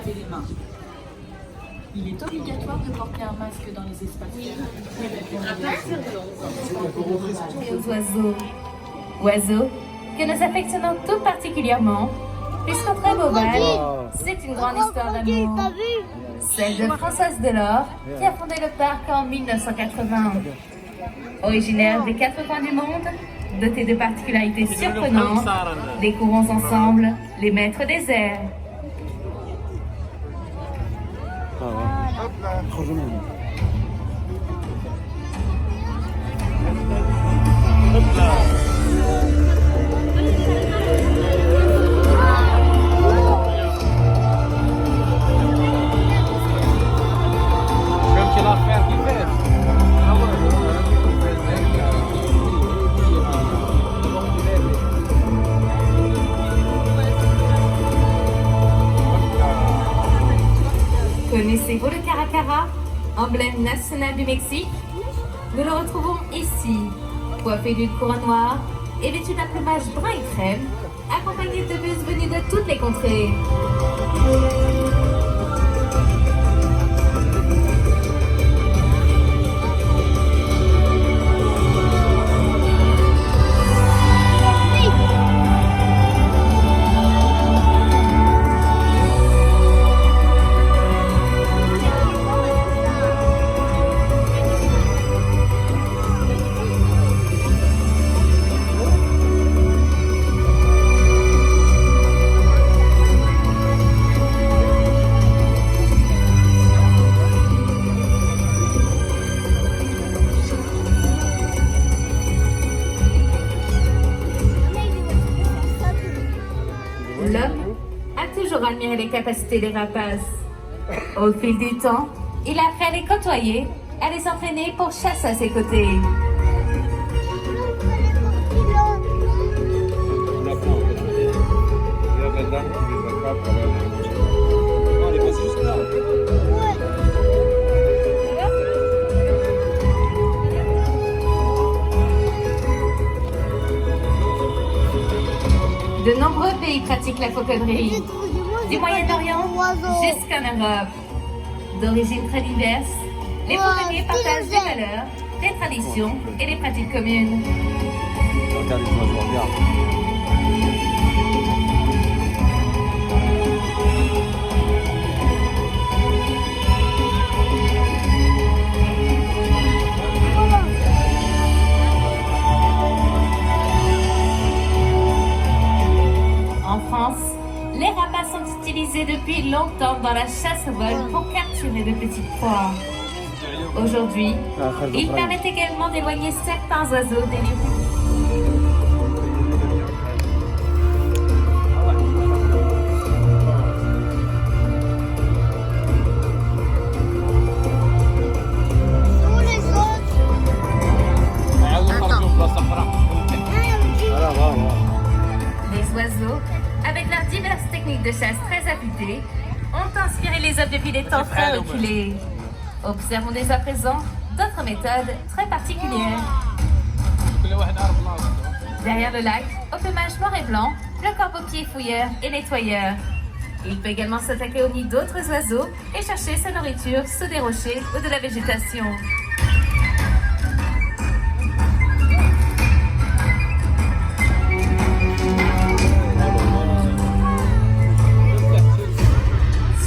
laver les mains. Il est obligatoire de porter un masque dans les espaces Et aux oiseaux. Oiseaux que nous affectionnons tout particulièrement, puisqu'en très beau bal, c'est une grande histoire d'amour. Celle de Françoise Delors, qui a fondé le parc en 1980. Originaire des quatre coins du monde, doté de particularités surprenantes, découvrons ensemble les maîtres des airs. Trop joli. Connaissez-vous le caracara, emblème national du Mexique? Nous le retrouvons ici, coiffé d'une couronne noire et vêtu d'un plumage brun et crème, accompagné de bus venus de toutes les contrées. L'homme a toujours admiré les capacités des rapaces. Au fil du temps, il a appris à les côtoyer, à les entraîner pour chasser à ses côtés. De nombreux pays pratiquent la fauconnerie, du Moyen-Orient jusqu'en Europe. D'origine très diverse, les fauconniers partagent des valeurs, des traditions et des pratiques communes. En France, les rapaces sont utilisés depuis longtemps dans la chasse au vol pour capturer de petites proies. Aujourd'hui, ils permettent également d'éloigner certains oiseaux des lieux. Les oiseaux, avec leurs diverses techniques de chasse très affûtées, ont inspiré les hommes depuis des temps très reculés. Observons dès à présent d'autres méthodes très particulières. Derrière le lac, au plumage noir et blanc, le corbeau-pied fouilleur et nettoyeur. Il peut également s'attaquer au nid d'autres oiseaux et chercher sa nourriture sous des rochers ou de la végétation.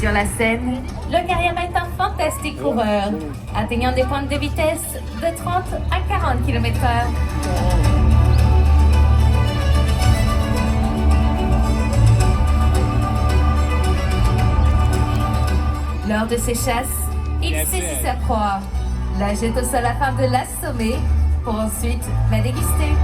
Sur la scène, le Cariama est un fantastique coureur, atteignant des pointes de vitesse de 30 à 40 km/h. Lors de ses chasses, il saisit sa proie, la jette au sol afin de l'assommer, pour ensuite la déguster.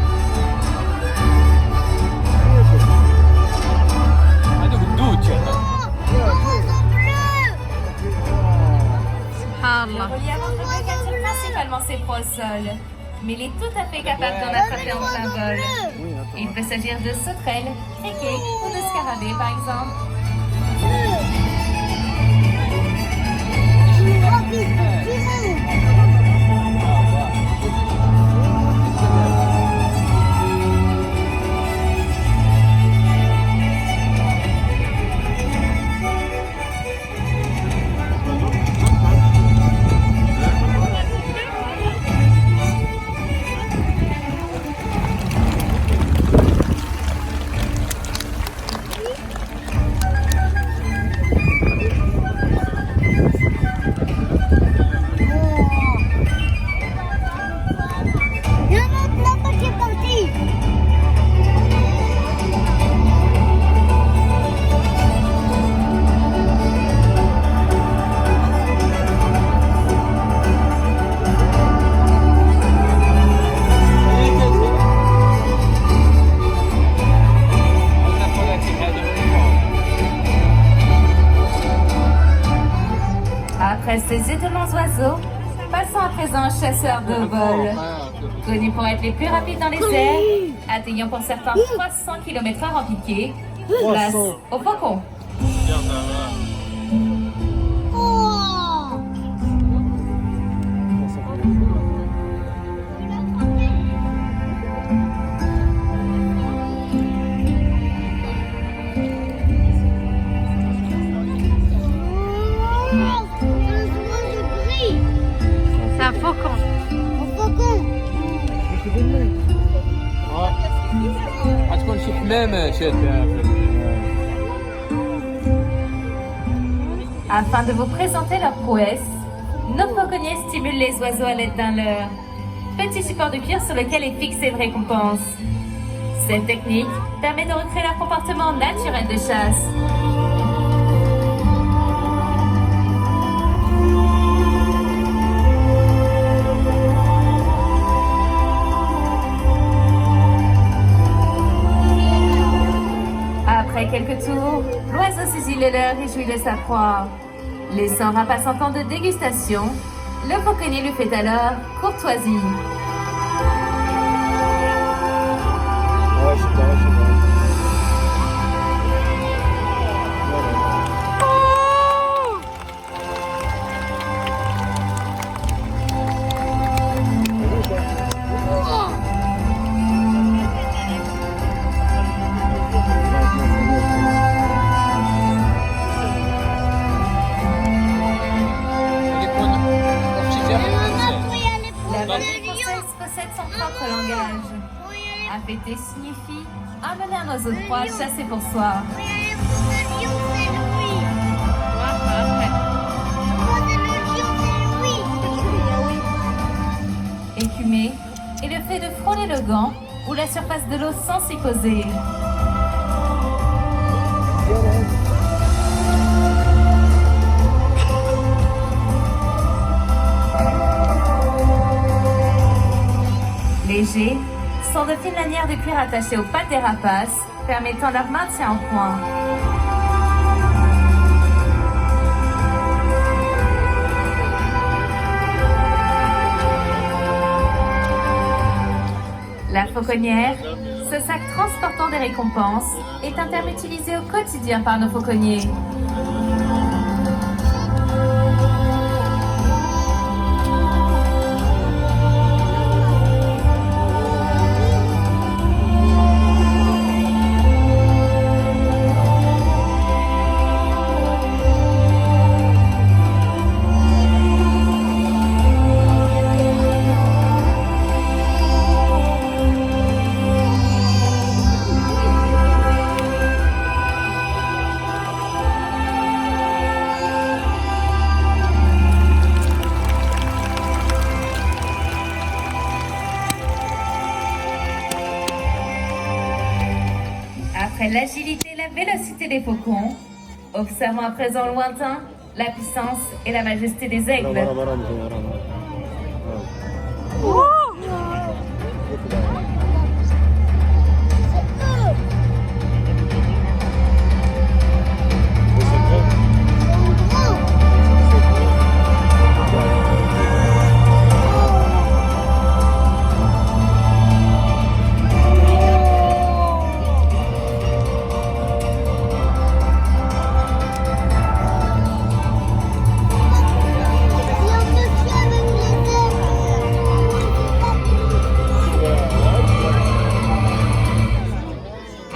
Le relief capture principalement ses proies au sol, mais il est tout à fait capable d'en attraper en plein vol. Il peut s'agir de sauterelles, criquets ou de scarabées par exemple. Après ces étonnants oiseaux, passons à présent aux chasseurs de vol. Connus pour être les plus rapides dans les airs, atteignant pour certains 300 km/h en piqué, place au faucon. C'est un faucon. حتكون شي حمامة شادة. Afin de vous présenter leur prouesse, nos fauconniers stimulent les oiseaux à l'aide d'un leurre, petit support de cuir sur lequel est fixée une récompense. Cette technique permet de recréer leur comportement naturel de chasse. Après quelques tours, l'oiseau saisit le leurre et jouit de sa proie. Laissant rapace en temps de dégustation, le fauconnier lui fait alors courtoisie. La langue française possède son propre langage. Affêter signifie amener un oiseau de proie chasser pour soi. Écumer est le fait de frôler le gant ou la surface de l'eau sans s'y poser. Légers sont de fines lanières de cuir attachées aux pattes des rapaces, permettant leur maintien en point. La fauconnière, ce sac transportant des récompenses, est un terme utilisé au quotidien par nos fauconniers. Après l'agilité et la vélocité des faucons, observons à présent lointain la puissance et la majesté des aigles.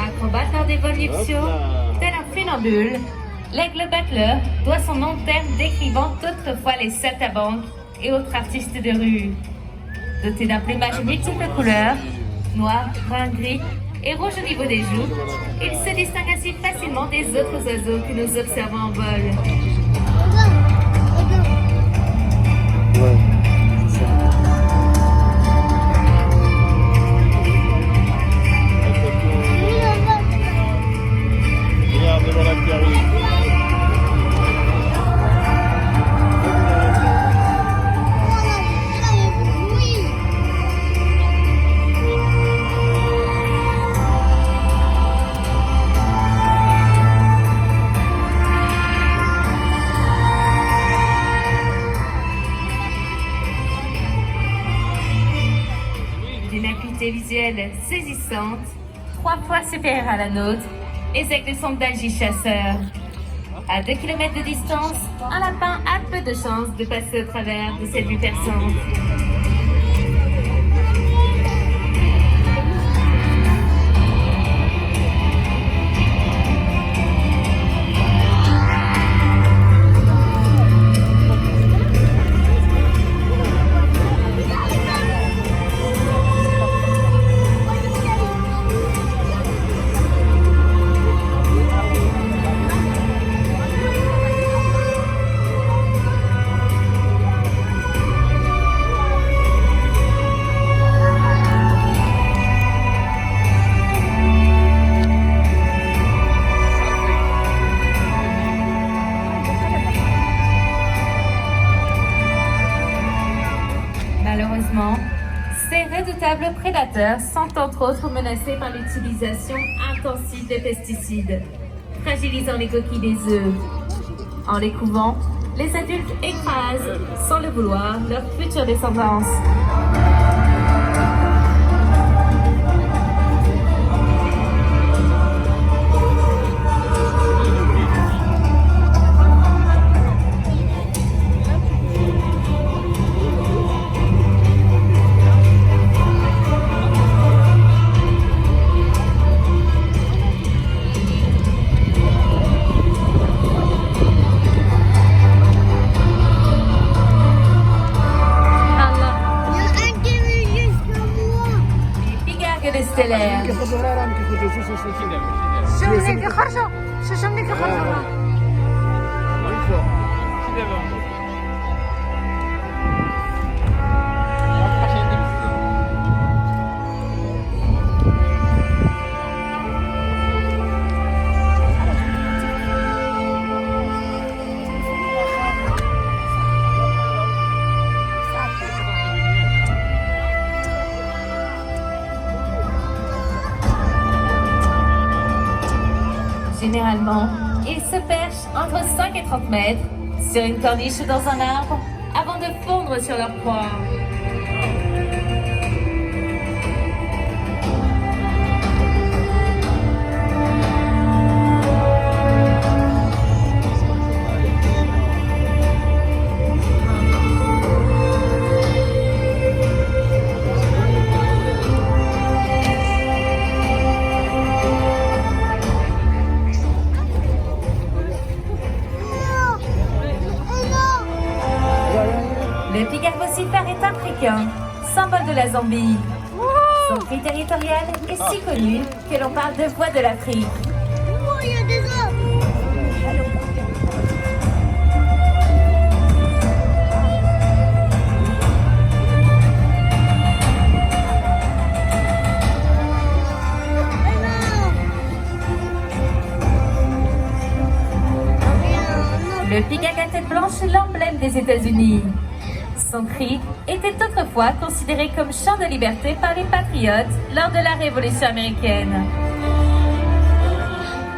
Acrobate lors des vols nuptiaux, tel un funambule, l'aigle battleur doit son nom au terme décrivant autrefois les saltabanques et autres artistes de rue. Doté d'un plumage de multiples couleurs, noir, brun, gris et rouge au niveau des joues, il se distingue ainsi facilement des autres oiseaux que nous observons en vol. visuelle saisissante, 3 fois supérieure à la nôtre, et avec des sondages chasseurs. À 2 km de distance, un lapin a peu de chances de passer au travers de cette vue perçante. Malheureusement, ces redoutables prédateurs sont entre autres menacés par l'utilisation intensive des pesticides, fragilisant les coquilles des œufs. En les couvant, les adultes écrasent, sans le vouloir, leur future descendance. Stellaire. Généralement, ils se perchent entre 5 et 30 mètres sur une corniche ou dans un arbre avant de fondre sur leur proie. Le pigard vocifère est africain, symbole de la Zambie. Son cri territorial est si connu que l'on parle de voix de l'Afrique. Oh, il y a des hommes. Le pigard à tête blanche est l'emblème des États-Unis. Son cri était autrefois considéré comme chant de liberté par les patriotes lors de la Révolution américaine.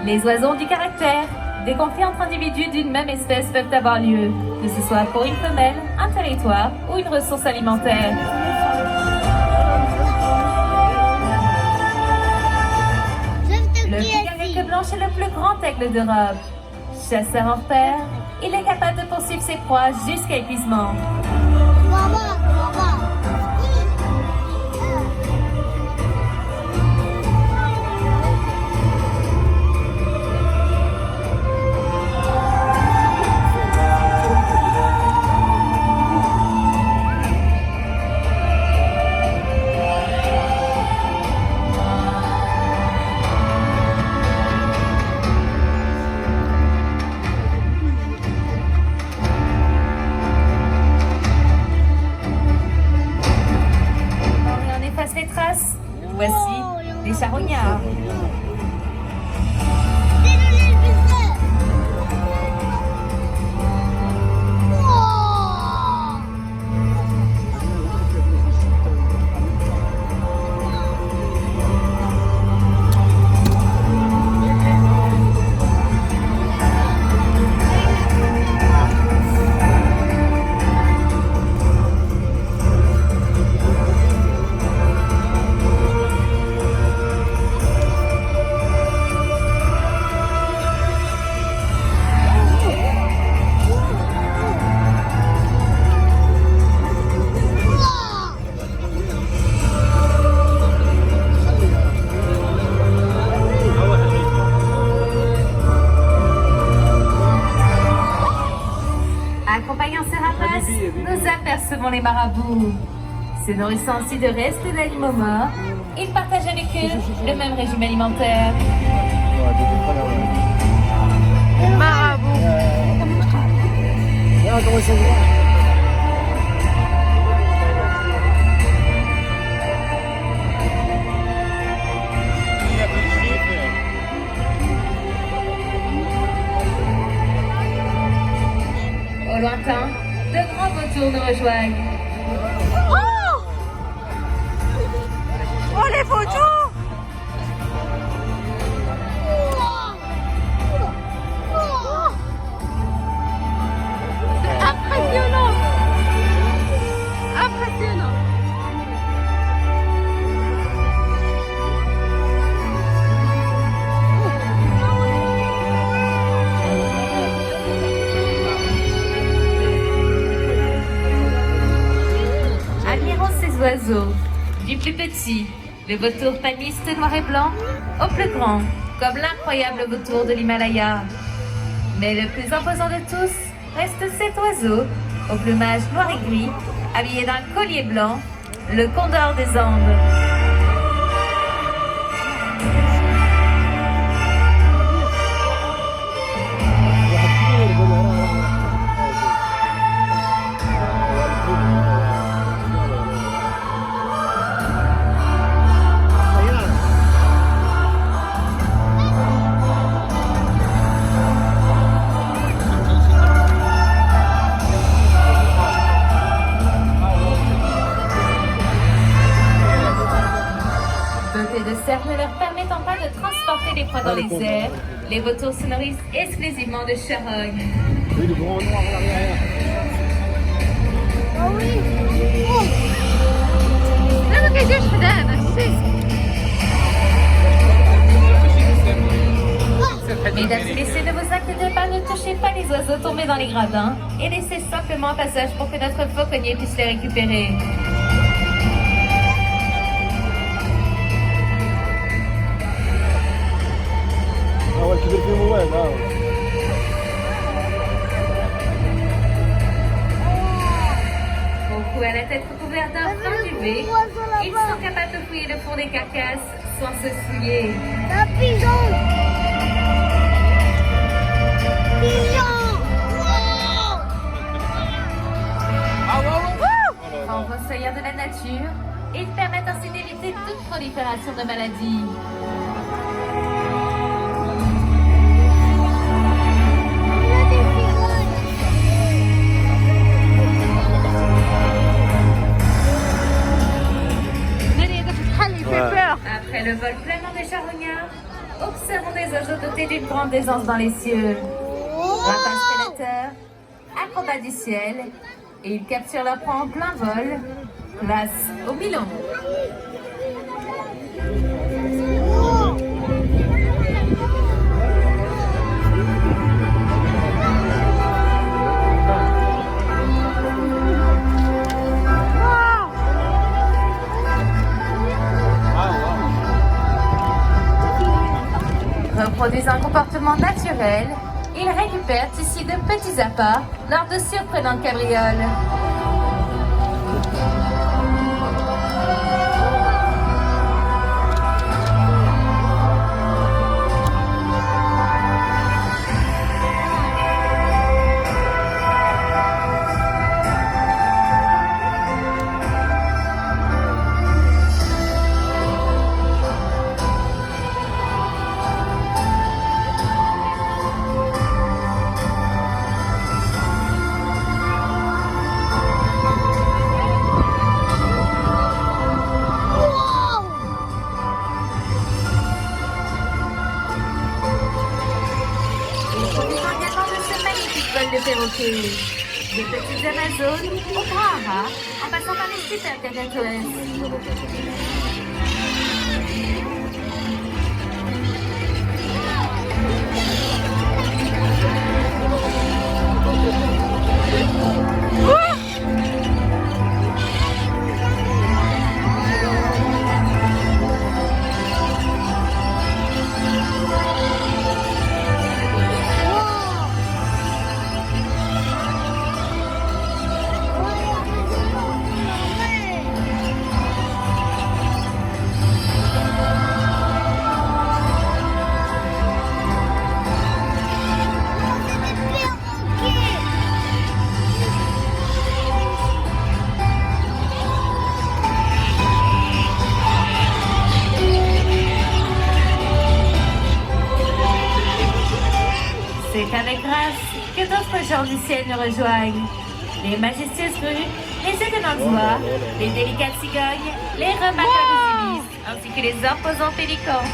Les oiseaux ont du caractère. Des conflits entre individus d'une même espèce peuvent avoir lieu, que ce soit pour une femelle, un territoire ou une ressource alimentaire. Le pigard à queue blanche est le plus grand aigle d'Europe. Chasseur hors pair, il est capable de poursuivre ses proies jusqu'à épuisement. nous apercevons les marabouts. Se nourrissant aussi de restes d'animaux morts, ils partagent avec eux le même régime alimentaire. Marabout. Au lointain, de grands vautours nous rejoignent. Oh les photos. C'est impressionnant. Impressionnant. Admirons ces oiseaux, du plus petit, le vautour paniste noir et blanc, au plus grand, comme l'incroyable vautour de l'Himalaya. Mais le plus imposant de tous reste cet oiseau, au plumage noir et gris, habillé d'un collier blanc, le condor des Andes. Dotés de cernes ne leur permettant pas de transporter les proies dans les airs, les vautours se nourrissent exclusivement de charognes. Oui, le grand noir à l'arrière. Oh oui. لا ما كيديرش حدانا شتي. Mesdames et messieurs, ne vous inquiétez pas, ne touchez pas les oiseaux tombés dans les gradins et laissez simplement un passage pour que notre fauconnier puisse les récupérer. هو الكبير فيهم وين Au cou à la tête recouverte d'un fin UV, ils sont capables de fouiller le fond des carcasses sans se souiller. La pigeon. Pigeon. Wow. En fossoyeurs de la nature, ils permettent ainsi d'éviter toute prolifération de maladies. Après le vol pleinement des charognards, observons des oiseaux dotés d'une grande aisance dans les cieux. Rapaces prédateurs, acrobats du ciel, et ils capturent leur proie en plein vol. Place au bilan. Reproduisant un comportement naturel, ils récupèrent ici de petits appâts lors de surprenantes cabrioles. De perroquets, de petites amazones au grand rat, en passant par les super cacatoès. gens du ciel nous rejoignent. Les majestueuses grues, les étonnantes oies, les délicates cigognes, les remarquables ibis, ainsi que les imposants pélicans.